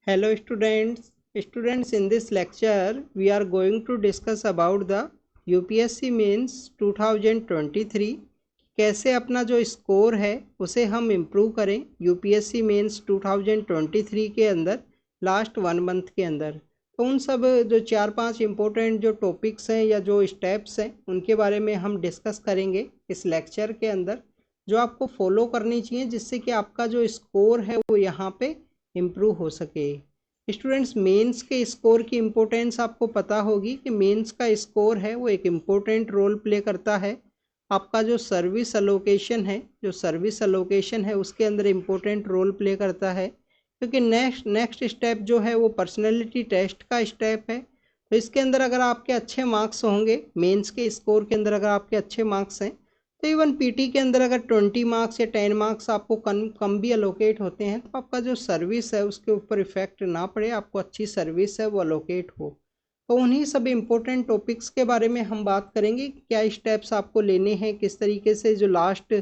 Hello students. Students, in this lecture we are going to discuss about the UPSC Mains 2023। कैसे अपना जो score है उसे हम इम्प्रूव करें UPSC Mains 2023 के अंदर लास्ट 1 मंथ के अंदर। तो उन सब जो 4-5 इम्पोर्टेंट जो टॉपिक्स हैं या जो स्टेप्स हैं उनके बारे में हम डिस्कस करेंगे इस लेक्चर के अंदर, जो आपको फॉलो करनी चाहिए जिससे कि आपका जो स्कोर है वो यहाँ पे इम्प्रूव हो सके। स्टूडेंट्स, मेंस के स्कोर की इम्पोर्टेंस आपको पता होगी कि मेंस का स्कोर है वो एक इम्पोर्टेंट रोल प्ले करता है। आपका जो सर्विस अलोकेशन है उसके अंदर इम्पोर्टेंट रोल प्ले करता है, क्योंकि नेक्स्ट स्टेप जो है वो पर्सनैलिटी टेस्ट का स्टेप है। तो इसके अंदर अगर आपके अच्छे मार्क्स होंगे, मेंस के स्कोर के अंदर अगर आपके अच्छे मार्क्स हैं, तो इवन पीटी के अंदर अगर 20 मार्क्स या 10 मार्क्स आपको कम भी अलोकेट होते हैं तो आपका जो सर्विस है उसके ऊपर इफेक्ट ना पड़े, आपको अच्छी सर्विस है वो अलोकेट हो। तो उन्हीं सब इम्पोर्टेंट टॉपिक्स के बारे में हम बात करेंगे, क्या स्टेप्स आपको लेने हैं, किस तरीके से जो लास्ट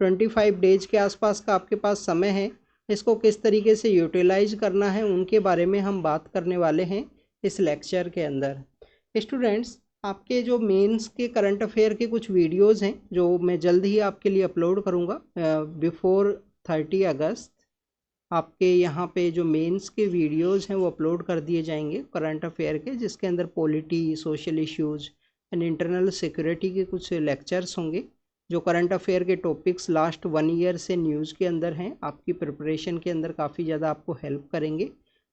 25 डेज के आसपास का आपके पास समय है इसको किस तरीके से यूटिलाइज करना है, उनके बारे में हम बात करने वाले हैं इस लेक्चर के अंदर। स्टूडेंट्स, आपके जो मेंस के करंट अफेयर के कुछ वीडियोस हैं जो मैं जल्द ही आपके लिए अपलोड करूंगा बिफोर 30 अगस्त। आपके यहाँ पे जो मेंस के वीडियोस हैं वो अपलोड कर दिए जाएंगे करंट अफेयर के, जिसके अंदर polity, social issues and internal security के कुछ लेक्चर्स होंगे जो करंट अफेयर के टॉपिक्स लास्ट 1 ईयर से न्यूज़ के अंदर हैं, आपकी प्रिपरेशन के अंदर काफ़ी ज़्यादा आपको हेल्प करेंगे।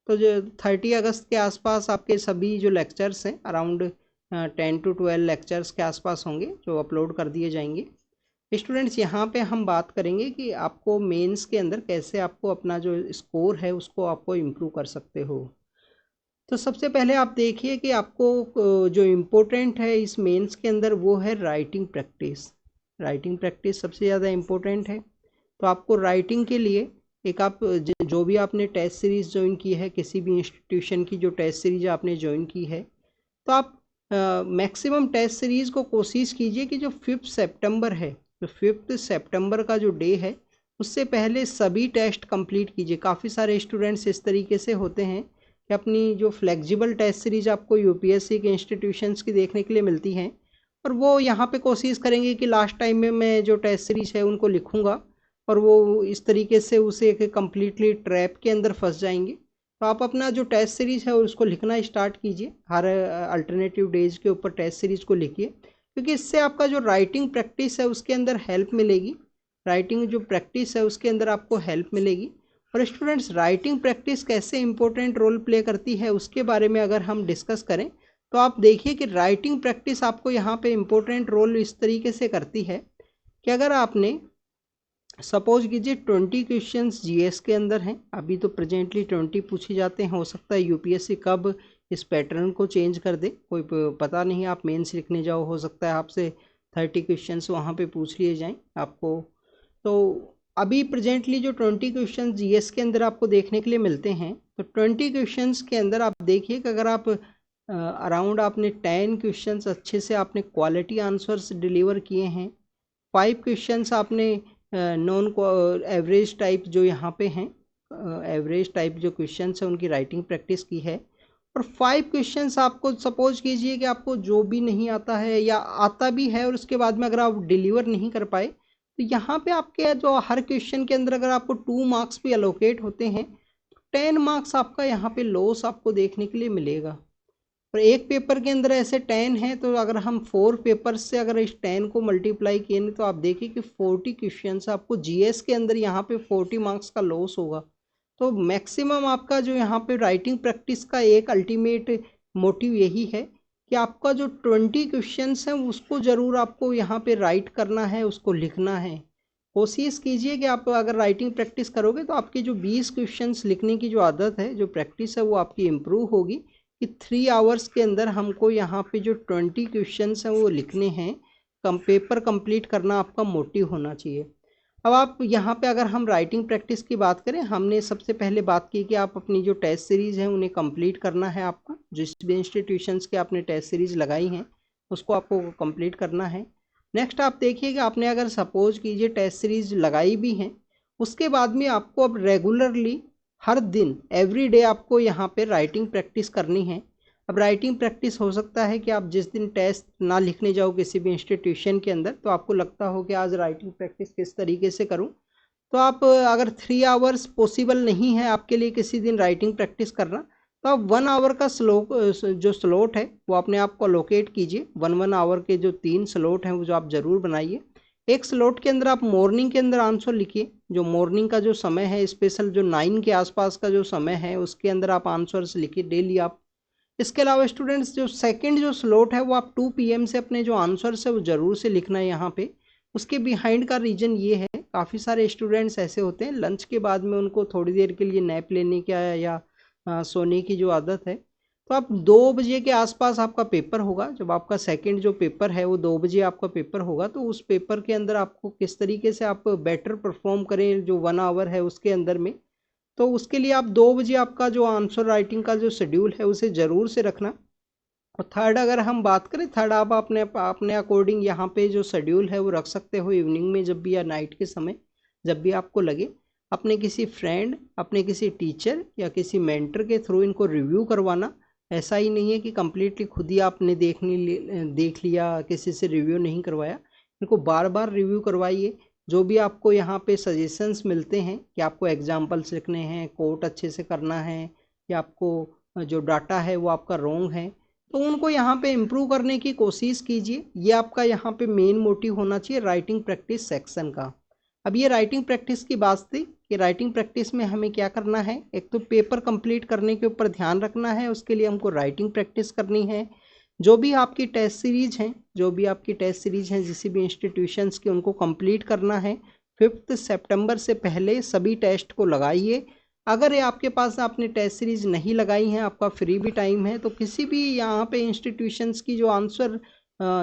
तो जो 30 अगस्त के आसपास आपके सभी जो लेक्चर्स हैं अराउंड 10 to 12 लेक्चर्स के आसपास होंगे जो अपलोड कर दिए जाएंगे। स्टूडेंट्स, यहाँ पे हम बात करेंगे कि आपको मेंस के अंदर कैसे आपको अपना जो स्कोर है उसको आपको इम्प्रूव कर सकते हो। तो सबसे पहले आप देखिए कि आपको जो इम्पोर्टेंट है इस मेंस के अंदर वो है राइटिंग प्रैक्टिस। राइटिंग प्रैक्टिस सबसे ज़्यादा इम्पोर्टेंट है। तो आपको राइटिंग के लिए एक आप जो भी आपने टेस्ट सीरीज़ ज्वाइन की है, किसी भी इंस्टीट्यूशन की जो टेस्ट सीरीज आपने ज्वाइन की है, तो आप मैक्सिमम टेस्ट सीरीज़ को कोशिश कीजिए कि जो 5 सितंबर है, जो 5 सितंबर का जो डे है उससे पहले सभी टेस्ट कंप्लीट कीजिए। काफ़ी सारे स्टूडेंट्स इस तरीके से होते हैं कि अपनी जो फ्लेक्सिबल टेस्ट सीरीज आपको यूपीएससी के इंस्टीट्यूशंस की देखने के लिए मिलती हैं, और वो यहाँ पे कोशिश करेंगे कि लास्ट टाइम में मैं जो टेस्ट सीरीज है उनको लिखूँगा, और वो इस तरीके से उसे एक कम्प्लीटली ट्रैप के अंदर फंस जाएंगे। तो आप अपना जो टेस्ट सीरीज़ है उसको लिखना स्टार्ट कीजिए, हर अल्टरनेटिव डेज के ऊपर टेस्ट सीरीज़ को लिखिए, क्योंकि इससे आपका जो राइटिंग प्रैक्टिस है उसके अंदर हेल्प मिलेगी। राइटिंग जो प्रैक्टिस है उसके अंदर आपको हेल्प मिलेगी। और स्टूडेंट्स, राइटिंग प्रैक्टिस कैसे इंपॉर्टेंट रोल प्ले करती है उसके बारे में अगर हम डिस्कस करें तो आप देखिए कि राइटिंग प्रैक्टिस आपको यहाँ पे इम्पोर्टेंट रोल इस तरीके से करती है कि अगर आपने सपोज कीजिए 20 क्वेश्चंस जीएस के अंदर हैं, अभी तो प्रेजेंटली 20 पूछे जाते हैं, हो सकता है यूपीएससी कब इस पैटर्न को चेंज कर दे, कोई पता नहीं। आप मेंस लिखने जाओ, हो सकता है आपसे 30 क्वेश्चंस वहाँ पे पूछ लिए जाएं आपको। तो अभी प्रेजेंटली जो 20 क्वेश्चन जीएस के अंदर आपको देखने के लिए मिलते हैं, तो 20 क्वेश्चंस के अंदर आप देखिए कि अगर आप अराउंड आपने 10 क्वेश्चंस अच्छे से आपने क्वालिटी आंसर्स डिलीवर किए हैं, 5 क्वेश्चंस आपने नॉन एवरेज टाइप जो यहाँ पे हैं, एवरेज टाइप जो क्वेश्चंस हैं उनकी राइटिंग प्रैक्टिस की है, और 5 क्वेश्चंस आपको सपोज कीजिए कि आपको जो भी नहीं आता है या आता भी है और उसके बाद में अगर आप डिलीवर नहीं कर पाए, तो यहाँ पे आपके जो हर क्वेश्चन के अंदर अगर आपको 2 मार्क्स भी अलोकेट होते हैं तो 10 मार्क्स आपका यहाँ पे लॉस आपको देखने के लिए मिलेगा। और एक पेपर के अंदर ऐसे 10 हैं, तो अगर हम 4 पेपर से अगर इस 10 को मल्टीप्लाई किए तो आप देखिए कि 40 क्वेश्चन आपको जीएस के अंदर यहाँ पे 40 मार्क्स का लॉस होगा। तो मैक्सिमम आपका जो यहाँ पे राइटिंग प्रैक्टिस का एक अल्टीमेट मोटिव यही है कि आपका जो 20 क्वेश्चंस हैं उसको ज़रूर आपको यहाँ पे राइट करना है, उसको लिखना है। कोशिश कीजिए कि आप अगर राइटिंग प्रैक्टिस करोगे तो आपकी जो 20 क्वेश्चंस लिखने की जो आदत है, जो प्रैक्टिस है, वो आपकी इम्प्रूव होगी कि 3 आवर्स के अंदर हमको यहाँ पे जो 20 क्वेश्चंस हैं वो लिखने हैं। पेपर कंप्लीट करना आपका मोटिव होना चाहिए। अब आप यहाँ पे अगर हम राइटिंग प्रैक्टिस की बात करें, हमने सबसे पहले बात की कि आप अपनी जो टेस्ट सीरीज़ है उन्हें कंप्लीट करना है। आपका जिस भी इंस्टीट्यूशंस के आपने टेस्ट सीरीज़ लगाई हैं उसको आपको कंप्लीट करना है। नेक्स्ट आप देखिए कि आपने अगर सपोज कीजिए टेस्ट सीरीज़ लगाई भी हैं, उसके बाद में आपको अब रेगुलरली हर दिन एवरी डे आपको यहाँ पे राइटिंग प्रैक्टिस करनी है। अब राइटिंग प्रैक्टिस हो सकता है कि आप जिस दिन टेस्ट ना लिखने जाओ किसी भी इंस्टीट्यूशन के अंदर, तो आपको लगता हो कि आज राइटिंग प्रैक्टिस किस तरीके से करूं, तो आप अगर 3 आवर्स पॉसिबल नहीं है आपके लिए किसी दिन राइटिंग प्रैक्टिस करना, तो आप 1 आवर का जो स्लॉट है वो अपने आप को अलोकेट कीजिए। 1 आवर के जो 3 स्लॉट हैं वो जो आप ज़रूर बनाइए। एक स्लॉट के अंदर आप मॉर्निंग के अंदर आंसर लिखिए, जो मॉर्निंग का जो समय है, स्पेशल जो 9 के आसपास का जो समय है उसके अंदर आप आंसर्स लिखिए डेली आप। इसके अलावा स्टूडेंट्स जो सेकंड जो स्लॉट है वो आप 2 PM से अपने जो आंसर्स है वो ज़रूर से लिखना है यहाँ पे। उसके बिहाइंड का रीज़न ये है, काफ़ी सारे स्टूडेंट्स ऐसे होते हैं लंच के बाद में उनको थोड़ी देर के लिए नैप लेने का या सोने की जो आदत है, तो आप 2 बजे के आसपास आपका पेपर होगा। जब आपका सेकंड जो पेपर है वो 2 बजे आपका पेपर होगा, तो उस पेपर के अंदर आपको किस तरीके से आप बेटर परफॉर्म करें जो 1 आवर है उसके अंदर में, तो उसके लिए आप 2 बजे आपका जो आंसर राइटिंग का जो शेड्यूल है उसे ज़रूर से रखना। और थर्ड अगर हम बात करें, थर्ड आप अपने अकॉर्डिंग यहाँ पे जो शेड्यूल है वो रख सकते हो इवनिंग में जब भी, या नाइट के समय जब भी आपको लगे। अपने किसी फ्रेंड, अपने किसी टीचर या किसी मेंटर के थ्रू इनको रिव्यू करवाना। ऐसा ही नहीं है कि कम्प्लीटली खुद ही आपने देख लिया, किसी से रिव्यू नहीं करवाया। इनको बार बार रिव्यू करवाइए। जो भी आपको यहाँ पे सजेशंस मिलते हैं कि आपको एग्जाम्पल्स लिखने हैं, कोट अच्छे से करना है, या आपको जो डाटा है वो आपका रॉन्ग है, तो उनको यहाँ पे इम्प्रूव करने की कोशिश कीजिए। ये आपका यहाँ पे मेन मोटिव होना चाहिए राइटिंग प्रैक्टिस सेक्शन का। अब ये राइटिंग प्रैक्टिस की बात थी कि राइटिंग प्रैक्टिस में हमें क्या करना है। एक तो पेपर कंप्लीट करने के ऊपर ध्यान रखना है, उसके लिए हमको राइटिंग प्रैक्टिस करनी है। जो भी आपकी टेस्ट सीरीज हैं जिस भी इंस्टीट्यूशंस की, उनको कंप्लीट करना है। 5 सितंबर से पहले सभी टेस्ट को लगाइए। अगर आपके पास आपने टेस्ट सीरीज नहीं लगाई हैं, आपका फ्री भी टाइम है, तो किसी भी यहाँ पे इंस्टीट्यूशंस की जो आंसर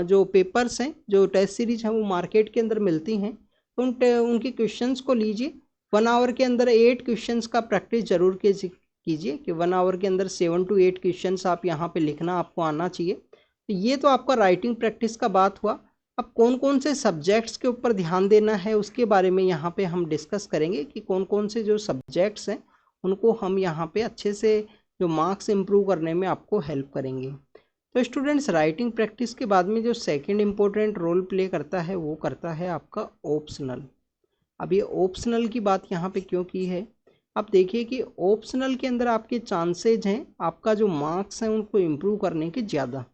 जो पेपर्स हैं, जो टेस्ट सीरीज हैं वो मार्केट के अंदर मिलती हैं, तो उनके क्वेश्चंस को लीजिए। 1 आवर के अंदर 8 क्वेश्चंस का प्रैक्टिस जरूर कीजिए कि 1 आवर के अंदर 7 to 8 क्वेश्चंस आप यहाँ पे लिखना आपको आना चाहिए। तो ये तो आपका राइटिंग प्रैक्टिस का बात हुआ। अब कौन कौन से सब्जेक्ट्स के ऊपर ध्यान देना है उसके बारे में यहाँ पे हम डिस्कस करेंगे कि कौन कौन से जो सब्जेक्ट्स हैं उनको हम यहाँ पे अच्छे से जो मार्क्स इम्प्रूव करने में आपको हेल्प करेंगे। तो स्टूडेंट्स, राइटिंग प्रैक्टिस के बाद में जो सेकंड इम्पोर्टेंट रोल प्ले करता है वो करता है आपका ऑप्शनल। अब ये ऑप्शनल की बात यहाँ पे क्यों की है, आप देखिए कि ऑप्शनल के अंदर आपके चांसेज हैं आपका जो मार्क्स हैं उनको इम्प्रूव करने के ज़्यादा।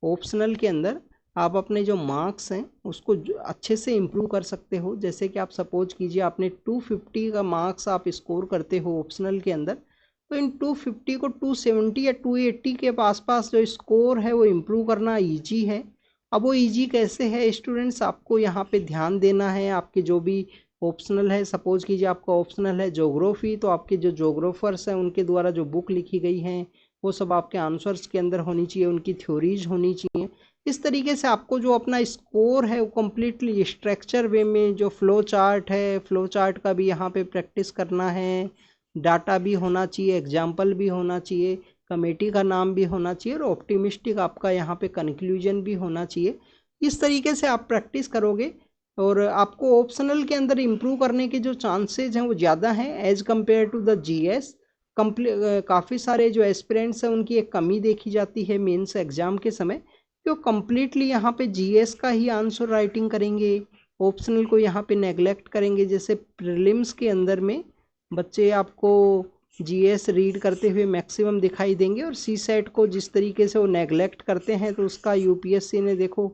ऑप्शनल के अंदर आप अपने जो मार्क्स हैं उसको अच्छे से इम्प्रूव कर सकते हो। जैसे कि आप सपोज कीजिए आपने 250 का मार्क्स आप स्कोर करते हो ऑप्शनल के अंदर, तो इन 250 को 270 या 280 के आसपास जो स्कोर है वो इम्प्रूव करना ईजी है। अब वो ईजी कैसे है स्टूडेंट्स, आपको यहाँ पे ध्यान देना है। आपके जो भी ऑप्शनल है, सपोज कीजिए आपका ऑप्शनल है ज्योग्राफी, तो आपके जो ज्योग्राफर्स हैं उनके द्वारा जो बुक लिखी गई हैं वो सब आपके आंसर्स के अंदर होनी चाहिए, उनकी थ्योरीज होनी चाहिए। इस तरीके से आपको जो अपना स्कोर है वो कम्प्लीटली स्ट्रक्चर वे में, जो फ्लो चार्ट है, फ्लो चार्ट का भी यहाँ पे प्रैक्टिस करना है, डाटा भी होना चाहिए, एग्जाम्पल भी होना चाहिए, कमेटी का नाम भी होना चाहिए, और ऑप्टिमिस्टिक आपका यहाँ पे कंक्लूजन भी होना चाहिए। इस तरीके से आप प्रैक्टिस करोगे और आपको ऑप्शनल के अंदर इम्प्रूव करने के जो चांसेज हैं वो ज़्यादा हैं as compared to the GS. काफ़ी सारे जो एस्पिरेंट्स हैं उनकी एक कमी देखी जाती है मेंस एग्जाम के समय, जो कम्प्लीटली यहाँ पे जीएस का ही आंसर राइटिंग करेंगे, ऑप्शनल को यहाँ पे नेगलेक्ट करेंगे। जैसे प्रीलिम्स के अंदर में बच्चे आपको जीएस रीड करते हुए मैक्सिमम दिखाई देंगे, और सी सेट को जिस तरीके से वो नेगलेक्ट करते हैं, तो उसका यूपीएससी ने देखो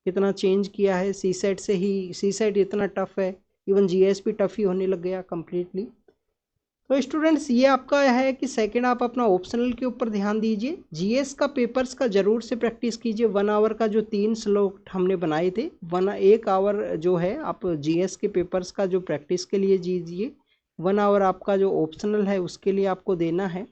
कितना चेंज किया है। सी सेट से ही, सी सेट इतना टफ है, इवन जीएस भी टफ ही होने लग गया कम्प्लीटली। तो स्टूडेंट्स, ये आपका है कि सेकंड आप अपना ऑप्शनल के ऊपर ध्यान दीजिए। जीएस का पेपर्स का ज़रूर से प्रैक्टिस कीजिए। 1 आवर का जो 3 स्लॉट हमने बनाए थे, 1 आवर जो है आप जीएस के पेपर्स का जो प्रैक्टिस के लिए दीजिए, 1 आवर आपका जो ऑप्शनल है उसके लिए आपको देना है,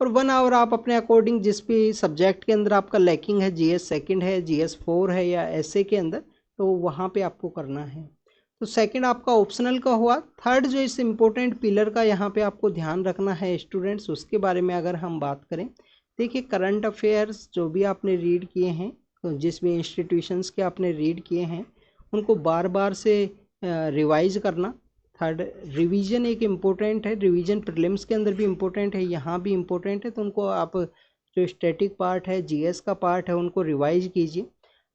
और 1 आवर आप अपने अकॉर्डिंग जिस भी सब्जेक्ट के अंदर आपका लैकिंग है, जीएस सेकंड है, जीएस 4 है या ऐसे के अंदर, तो वहाँ पे आपको करना है। तो सेकंड आपका ऑप्शनल का हुआ। थर्ड जो इस इम्पोर्टेंट पिलर का यहाँ पे आपको ध्यान रखना है स्टूडेंट्स, उसके बारे में अगर हम बात करें, देखिए करंट अफेयर्स जो भी आपने रीड किए हैं, तो जिस भी इंस्टीट्यूशंस के आपने रीड किए हैं, उनको बार बार से रिवाइज करना। थर्ड रिवीजन एक इम्पोर्टेंट है, रिवीजन प्रीलिम्स के अंदर भी इम्पोर्टेंट है, यहाँ भी इम्पोर्टेंट है, तो उनको आप जो स्टैटिक पार्ट है, जीएस का पार्ट है, उनको रिवाइज कीजिए।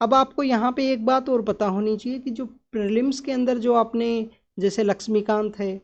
अब आपको यहाँ पे एक बात और पता होनी चाहिए कि जो प्रीलिम्स के अंदर जो आपने जैसे लक्ष्मीकांत है,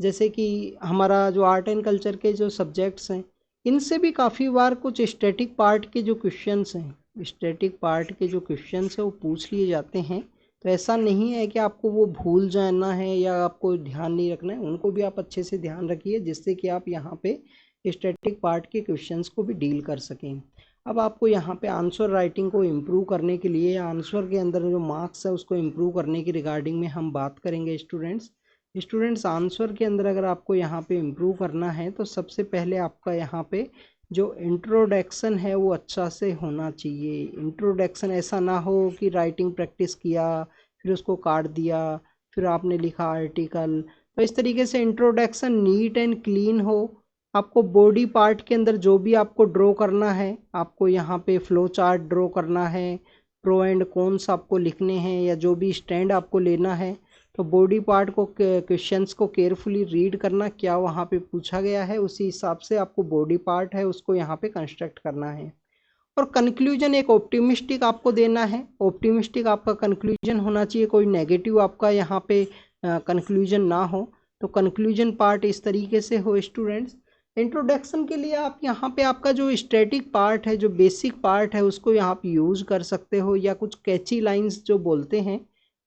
जैसे कि हमारा जो आर्ट एंड कल्चर के जो सब्जेक्ट्स हैं, इनसे भी काफ़ी बार कुछ स्टैटिक पार्ट के जो क्वेश्चंस हैं, स्टैटिक पार्ट के जो क्वेश्चंस हैं वो पूछ लिए जाते हैं। तो ऐसा नहीं है कि आपको वो भूल जाना है या आपको ध्यान नहीं रखना है, उनको भी आप अच्छे से ध्यान रखिए जिससे कि आप यहाँ पे स्टैटिक पार्ट के क्वेश्चंस को भी डील कर सकें। अब आपको यहाँ पे आंसर राइटिंग को इम्प्रूव करने के लिए, आंसर के अंदर जो मार्क्स है उसको इम्प्रूव करने की रिगार्डिंग में हम बात करेंगे स्टूडेंट्स आंसर के अंदर अगर आपको यहाँ पे इम्प्रूव करना है तो सबसे पहले आपका यहाँ पे जो इंट्रोडक्शन है वो अच्छा से होना चाहिए। इंट्रोडक्शन ऐसा ना हो कि राइटिंग प्रैक्टिस किया फिर उसको काट दिया फिर आपने लिखा आर्टिकल, तो इस तरीके से इंट्रोडक्शन नीट एंड क्लीन हो। आपको बॉडी पार्ट के अंदर जो भी आपको ड्रॉ करना है, आपको यहाँ पे फ्लो चार्ट ड्रॉ करना है, प्रो एंड कॉन्स आपको लिखने हैं या जो भी स्टैंड आपको लेना है, तो बॉडी पार्ट को क्वेश्चंस को केयरफुली रीड करना, क्या वहाँ पे पूछा गया है उसी हिसाब से आपको बॉडी पार्ट है उसको यहाँ पे कंस्ट्रक्ट करना है। और कंक्लूजन एक ऑप्टिमिस्टिक आपको देना है, ऑप्टिमिस्टिक आपका कंक्लूजन होना चाहिए, कोई नेगेटिव आपका यहाँ पे कंक्लूजन ना हो। तो कंक्लूजन पार्ट इस तरीके से हो स्टूडेंट्स। इंट्रोडक्शन के लिए आप यहाँ पे आपका जो स्टैटिक पार्ट है, जो बेसिक पार्ट है, उसको यहाँ पे यूज़ कर सकते हो या कुछ कैची लाइंस जो बोलते हैं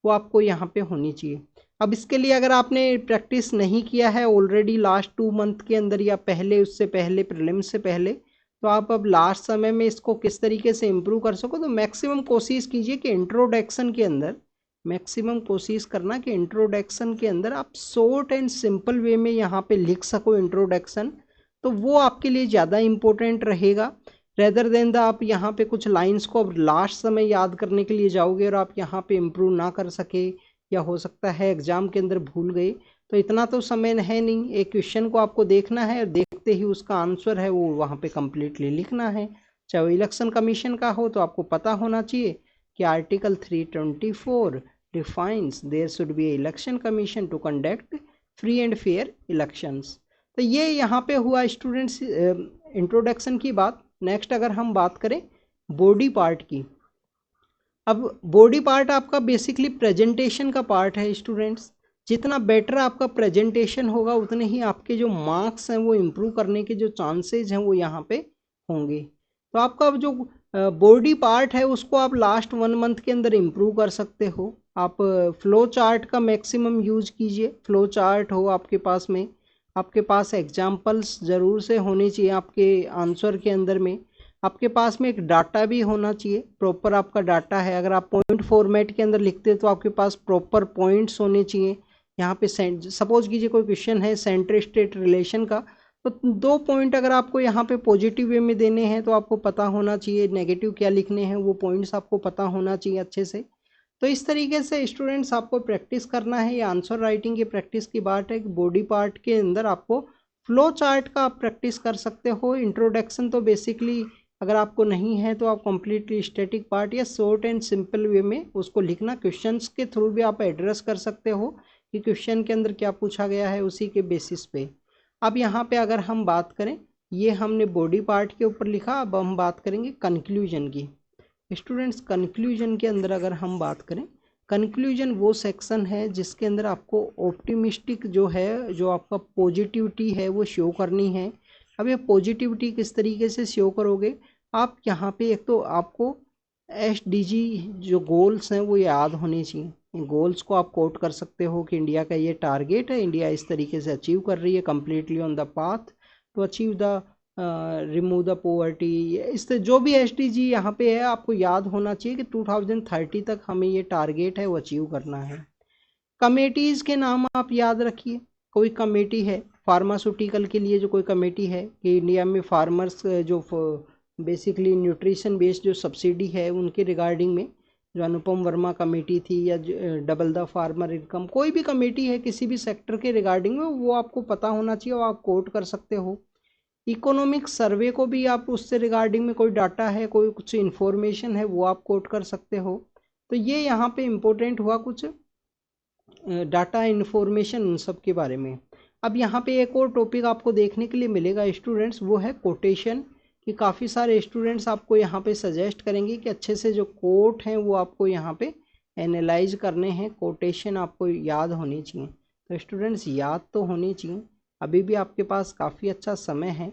वो आपको यहाँ पे होनी चाहिए। अब इसके लिए अगर आपने प्रैक्टिस नहीं किया है ऑलरेडी लास्ट 2 मंथ के अंदर या पहले उससे पहले प्रीलिम्स से पहले, तो आप अब लास्ट समय में इसको किस तरीके से इम्प्रूव कर सको, तो मैक्सिमम कोशिश कीजिए कि इंट्रोडक्शन के अंदर, मैक्सिमम कोशिश करना कि इंट्रोडक्शन के अंदर आप शॉर्ट एंड सिंपल वे में यहाँ पे लिख सको इंट्रोडक्शन, तो वो आपके लिए ज़्यादा इम्पोर्टेंट रहेगा रेदर देन द आप यहाँ पे कुछ लाइंस को अब लास्ट समय याद करने के लिए जाओगे और आप यहाँ पे इम्प्रूव ना कर सके या हो सकता है एग्जाम के अंदर भूल गए। तो इतना तो समय है नहीं, एक क्वेश्चन को आपको देखना है और देखते ही उसका आंसर है वो वहाँ पे कम्प्लीटली लिखना है। चाहे वो इलेक्शन कमीशन का हो तो आपको पता होना चाहिए कि article 324 defines there should be a election commission to conduct free and fair elections. तो ये यहाँ पे हुआ स्टूडेंट्स इंट्रोडक्शन की बात। नेक्स्ट अगर हम बात करें बॉडी पार्ट की, अब बॉडी पार्ट आपका बेसिकली प्रेजेंटेशन का पार्ट है स्टूडेंट्स। जितना बेटर आपका प्रेजेंटेशन होगा उतने ही आपके जो मार्क्स हैं वो इम्प्रूव करने के जो चांसेज हैं वो यहाँ पे होंगे। तो आपका जो बॉडी पार्ट है उसको आप लास्ट 1 मंथ के अंदर इम्प्रूव कर सकते हो। आप फ्लो चार्ट का मैक्सिमम यूज कीजिए, फ्लो चार्ट हो आपके पास में, आपके पास एग्जाम्पल्स ज़रूर से होने चाहिए आपके आंसर के अंदर में, आपके पास में एक डाटा भी होना चाहिए, प्रॉपर आपका डाटा है। अगर आप पॉइंट फॉर्मेट के अंदर लिखते हैं तो आपके पास प्रॉपर पॉइंट्स होने चाहिए। यहाँ पे सपोज कीजिए कोई क्वेश्चन है सेंटर स्टेट रिलेशन का, तो 2 पॉइंट अगर आपको यहाँ पे पॉजिटिव वे में देने हैं तो आपको पता होना चाहिए, नेगेटिव क्या लिखने हैं वो पॉइंट्स आपको पता होना चाहिए अच्छे से। तो इस तरीके से स्टूडेंट्स आपको प्रैक्टिस करना है। ये आंसर राइटिंग की प्रैक्टिस की बात है कि बॉडी पार्ट के अंदर आपको फ्लो चार्ट का आप प्रैक्टिस कर सकते हो। इंट्रोडक्शन तो बेसिकली अगर आपको नहीं है तो आप कम्प्लीटली स्टैटिक पार्ट या शॉर्ट एंड सिंपल वे में उसको लिखना, क्वेश्चंस के थ्रू भी आप एड्रेस कर सकते हो कि क्वेश्चन के अंदर क्या पूछा गया है उसी के बेसिस पे। अब यहाँ पे अगर हम बात करें, ये हमने बॉडी पार्ट के ऊपर लिखा, अब हम बात करेंगे कंक्लूजन की। स्टूडेंट्स कंक्लूजन के अंदर अगर हम बात करें, कंक्लूजन वो सेक्शन है जिसके अंदर आपको ऑप्टिमिस्टिक जो है, जो आपका पॉजिटिविटी है वो शो करनी है। अब ये पॉजिटिविटी किस तरीके से शो करोगे आप, यहाँ पे एक तो आपको SDG जो गोल्स हैं वो याद होने चाहिए। गोल्स को आप कोट कर सकते हो कि इंडिया का ये टारगेट है, इंडिया इस तरीके से अचीव कर रही है, completely on the path to achieve the remove the poverty. इस जो भी SDG यहाँ पे है आपको याद होना चाहिए कि 2030 तक हमें ये टारगेट है वो अचीव करना है। कमेटीज़ के नाम आप याद रखिए, कोई कमेटी है फार्मास्यूटिकल के लिए, जो कोई कमेटी है कि इंडिया में फार्मर्स जो बेसिकली न्यूट्रिशन बेस्ड जो सब्सिडी है उनके रिगार्डिंग में जो अनुपम वर्मा कमेटी थी या डबल द फार्मर इनकम, कोई भी कमेटी है किसी भी सेक्टर के रिगार्डिंग में वो आपको पता होना चाहिए, वो आप कोट कर सकते हो। इकोनॉमिक सर्वे को भी आप उससे रिगार्डिंग में कोई डाटा है, कोई कुछ इन्फॉर्मेशन है वो आप कोट कर सकते हो। तो ये यहाँ पे इम्पोर्टेंट हुआ कुछ डाटा इन्फॉर्मेशन, उन सब के बारे में। अब यहाँ पे एक और टॉपिक आपको देखने के लिए मिलेगा स्टूडेंट्स, वो है कोटेशन। कि काफ़ी सारे स्टूडेंट्स आपको यहाँ पे सजेस्ट करेंगे कि अच्छे से जो कोट हैं वो आपको यहाँ पे एनालाइज करने हैं, कोटेशन आपको याद होनी चाहिए। तो स्टूडेंट्स याद तो होनी चाहिए, अभी भी आपके पास काफ़ी अच्छा समय है।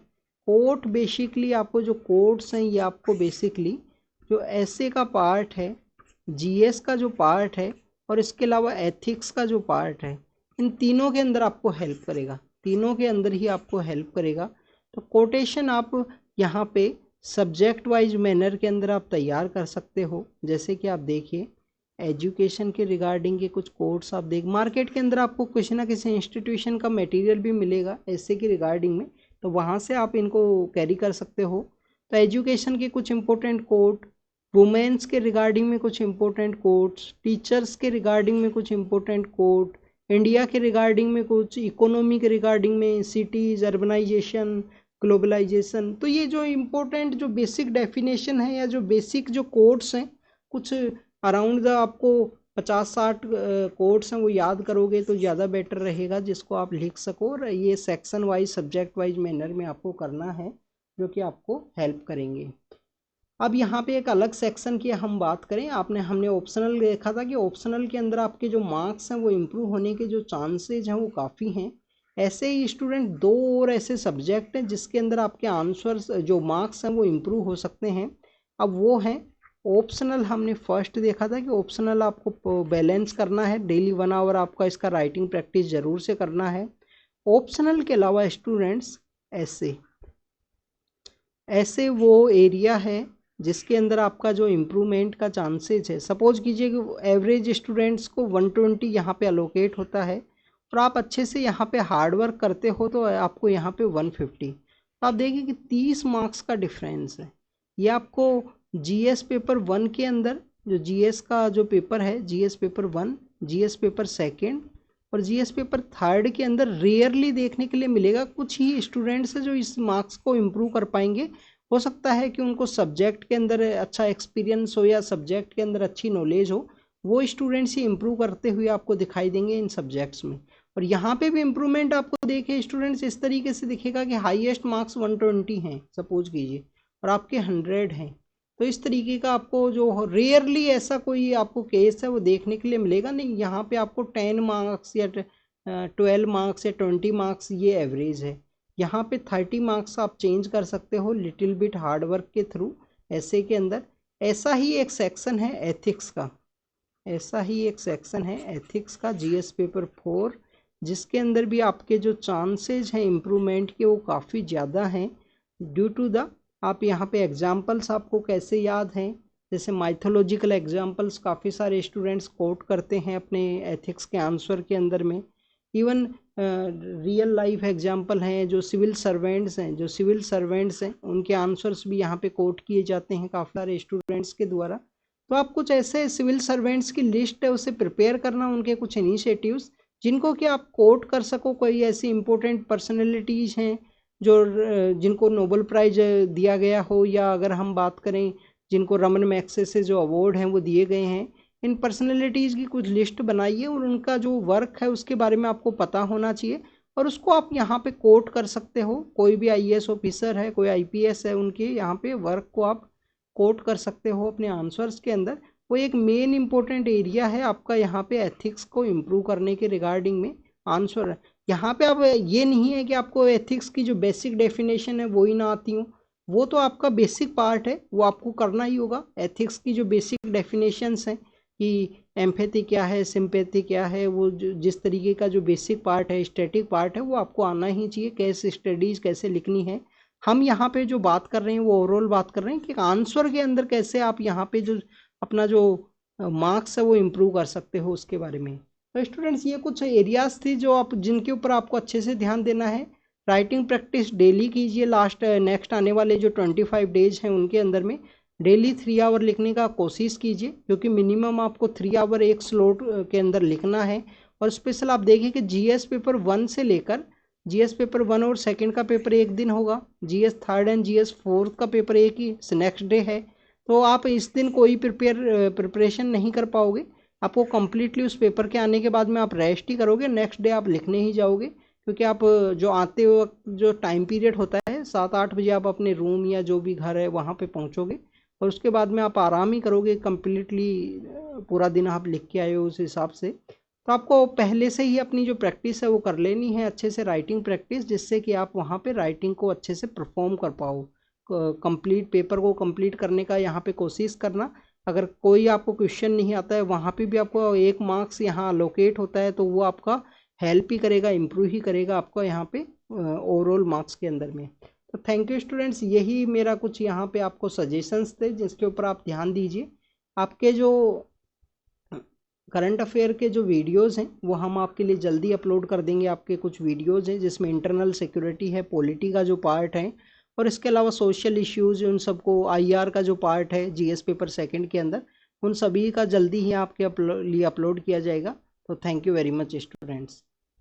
कोट बेसिकली आपको जो कोट्स हैं ये आपको बेसिकली जो ऐसे का पार्ट है, जीएस का जो पार्ट है और इसके अलावा एथिक्स का जो पार्ट है, इन तीनों के अंदर आपको हेल्प करेगा, तीनों के अंदर ही आपको हेल्प करेगा। तो कोटेशन आप यहाँ पे सब्जेक्ट वाइज मैनर के अंदर आप तैयार कर सकते हो। जैसे कि आप देखिए एजुकेशन के रिगार्डिंग के कुछ कोर्स आप देख, मार्केट के अंदर आपको किसी ना किसी इंस्टीट्यूशन का मटेरियल भी मिलेगा ऐसे के रिगार्डिंग में, तो वहाँ से आप इनको कैरी कर सकते हो। तो एजुकेशन के कुछ इंपॉर्टेंट कोट, वुमेन्स के रिगार्डिंग में कुछ इंपॉर्टेंट कोट्स, टीचर्स के रिगार्डिंग में कुछ इंपॉर्टेंट कोट, इंडिया के रिगार्डिंग में कुछ, इकोनॉमी के रिगार्डिंग में, सिटीज़, अर्बनाइजेशन, ग्लोबलाइजेशन। तो ये जो इम्पोर्टेंट जो बेसिक डेफिनेशन है या जो बेसिक जो कोड्स हैं, कुछ अराउंड द आपको 50-60 कोड्स हैं, वो याद करोगे तो ज़्यादा बेटर रहेगा, जिसको आप लिख सको। और ये section wise subject wise manner में आपको करना है, जो कि आपको हेल्प करेंगे। अब यहाँ पे एक अलग सेक्शन की हम बात करें, हमने ऑप्शनल देखा था कि ऑप्शनल के अंदर आपके जो मार्क्स हैं वो इम्प्रूव होने के जो चांसेज हैं वो काफ़ी हैं। ऐसे ही स्टूडेंट दो और ऐसे सब्जेक्ट हैं जिसके अंदर आपके आंसर्स जो मार्क्स हैं वो इम्प्रूव हो सकते हैं। अब वो हैं ऑप्शनल। हमने फर्स्ट देखा था कि ऑप्शनल आपको बैलेंस करना है, डेली 1 आवर आपका इसका राइटिंग प्रैक्टिस ज़रूर से करना है। ऑप्शनल के अलावा स्टूडेंट्स ऐसे वो एरिया है जिसके अंदर आपका जो इम्प्रूवमेंट का चांसेज है। सपोज कीजिए कि एवरेज स्टूडेंट्स को 120 यहाँ पे अलोकेट होता है और आप अच्छे से यहाँ पे हार्ड वर्क करते हो तो आपको यहाँ पे 150। तो आप देखिए कि 30 मार्क्स का डिफरेंस है। ये आपको जीएस पेपर 1 के अंदर जो जीएस का जो पेपर है, जीएस पेपर 1, जीएस पेपर 2 और जीएस पेपर 3 के अंदर रेयरली देखने के लिए मिलेगा। कुछ ही स्टूडेंट्स हैं जो इस मार्क्स को इम्प्रूव कर पाएंगे। हो सकता है कि उनको सब्जेक्ट के अंदर अच्छा एक्सपीरियंस हो या सब्जेक्ट के अंदर अच्छी नॉलेज हो, वो स्टूडेंट्स ही इम्प्रूव करते हुए आपको दिखाई देंगे इन सब्जेक्ट्स में। और यहाँ पे भी इम्प्रूवमेंट आपको देखे स्टूडेंट्स इस तरीके से दिखेगा कि हाईएस्ट मार्क्स 120 हैं सपोज कीजिए और आपके 100 हैं। तो इस तरीके का आपको जो रेयरली ऐसा कोई आपको केस है वो देखने के लिए मिलेगा नहीं। यहाँ पे आपको 10 मार्क्स या 12 मार्क्स या 20 मार्क्स ये एवरेज है। यहाँ पे 30 मार्क्स आप चेंज कर सकते हो लिटिल बिट हार्ड वर्क के थ्रू ऐसे के अंदर। ऐसा ही एक सेक्शन है एथिक्स का, ऐसा ही एक सेक्शन है एथिक्स का जीएस पेपर 4, जिसके अंदर भी आपके जो चांसेज हैं इम्प्रूवमेंट के वो काफ़ी ज़्यादा हैं ड्यू टू द, आप यहाँ पे एग्जाम्पल्स आपको कैसे याद हैं, जैसे माइथोलॉजिकल एग्जाम्पल्स काफ़ी सारे स्टूडेंट्स कोट करते हैं अपने एथिक्स के आंसर के अंदर में। इवन रियल लाइफ एग्जाम्पल हैं, जो सिविल सर्वेंट्स हैं उनके आंसर्स भी यहाँ पे कोट किए जाते हैं काफ़ी सारे स्टूडेंट्स के द्वारा। तो आप कुछ ऐसे सिविल सर्वेंट्स की लिस्ट है उसे प्रिपेयर करना, उनके कुछ इनिशिएटिव्स जिनको कि आप कोट कर सको। कोई ऐसी इंपॉर्टेंट पर्सनैलिटीज़ हैं जो जिनको नोबेल प्राइज दिया गया हो, या अगर हम बात करें जिनको रमन मैग्सेसे जो अवार्ड हैं वो दिए गए हैं, इन पर्सनैलिटीज़ की कुछ लिस्ट बनाइए और उनका जो वर्क है उसके बारे में आपको पता होना चाहिए और उसको आप यहाँ पे कोट कर सकते हो। कोई भी आईएएस ऑफिसर है, कोई आईपीएस है, उनके यहाँ पे वर्क को आप कोट कर सकते हो अपने आंसर्स के अंदर। वो एक मेन इंपॉर्टेंट एरिया है आपका यहाँ पे एथिक्स को इम्प्रूव करने के रिगार्डिंग में आंसर। यहाँ पे अब ये नहीं है कि आपको एथिक्स की जो बेसिक डेफिनेशन है वो ही ना आती हो, वो तो आपका बेसिक पार्ट है, वो आपको करना ही होगा। एथिक्स की जो बेसिक डेफिनेशंस हैं कि एम्पैथी क्या है, सिंपैथी क्या है, वो जिस तरीके का जो बेसिक पार्ट है, स्टैटिक पार्ट है, वो आपको आना ही चाहिए। कैसे स्टडीज़ कैसे लिखनी है, हम यहाँ पे जो बात कर रहे हैं वो ओवरऑल बात कर रहे हैं कि आंसर के अंदर कैसे आप यहाँ पे जो अपना जो मार्क्स है वो इम्प्रूव कर सकते हो उसके बारे में। तो स्टूडेंट्स ये कुछ एरियाज थी जो आप जिनके ऊपर आपको अच्छे से ध्यान देना है। राइटिंग प्रैक्टिस डेली कीजिए। नेक्स्ट आने वाले जो 25 डेज हैं उनके अंदर में डेली 3 आवर लिखने का कोशिश कीजिए, क्योंकि मिनिमम आपको 3 आवर एक स्लॉट के अंदर लिखना है। और स्पेशल आप देखिए कि जीएस पेपर 1 से लेकर जीएस पेपर 1 और 2 का पेपर एक दिन होगा, जीएस 3 एंड जीएस 4 का पेपर एक ही नेक्स्ट डे है। तो आप इस दिन कोई प्रिपरेशन नहीं कर पाओगे, आपको कम्प्लीटली उस पेपर के आने के बाद में आप रेस्ट ही करोगे, नेक्स्ट डे आप लिखने ही जाओगे, क्योंकि आप जो आते वक्त जो टाइम पीरियड होता है 7-8 बजे आप अपने रूम या जो भी घर है वहाँ पे पहुँचोगे, और उसके बाद में आप आराम ही करोगे कम्प्लीटली, पूरा दिन आप लिख के आए हो उस हिसाब से। तो आपको पहले से ही अपनी जो प्रैक्टिस है वो कर लेनी है अच्छे से, राइटिंग प्रैक्टिस, जिससे कि आप वहाँ पे राइटिंग को अच्छे से परफॉर्म कर पाओ। कंप्लीट पेपर को कंप्लीट करने का यहाँ पे कोशिश करना। अगर कोई आपको क्वेश्चन नहीं आता है वहाँ पे भी आपको 1 मार्क्स यहाँ अलोकेट होता है, तो वो आपका हेल्प ही करेगा, इम्प्रूव ही करेगा आपका यहाँ पे ओवरऑल मार्क्स के अंदर में। तो थैंक यू स्टूडेंट्स, यही मेरा कुछ यहाँ पे आपको सजेशंस थे जिसके ऊपर आप ध्यान दीजिए। आपके जो करंट अफेयर के जो वीडियोस हैं वो हम आपके लिए जल्दी अपलोड कर देंगे। आपके कुछ वीडियोस हैं जिसमें इंटरनल सिक्योरिटी है, पॉलिटी का जो पार्ट है, और इसके अलावा सोशल इश्यूज, उन सबको आईआर का जो पार्ट है जीएस पेपर सेकंड के अंदर, उन सभी का जल्दी ही आपके लिए अपलोड किया जाएगा। तो thank you very much students.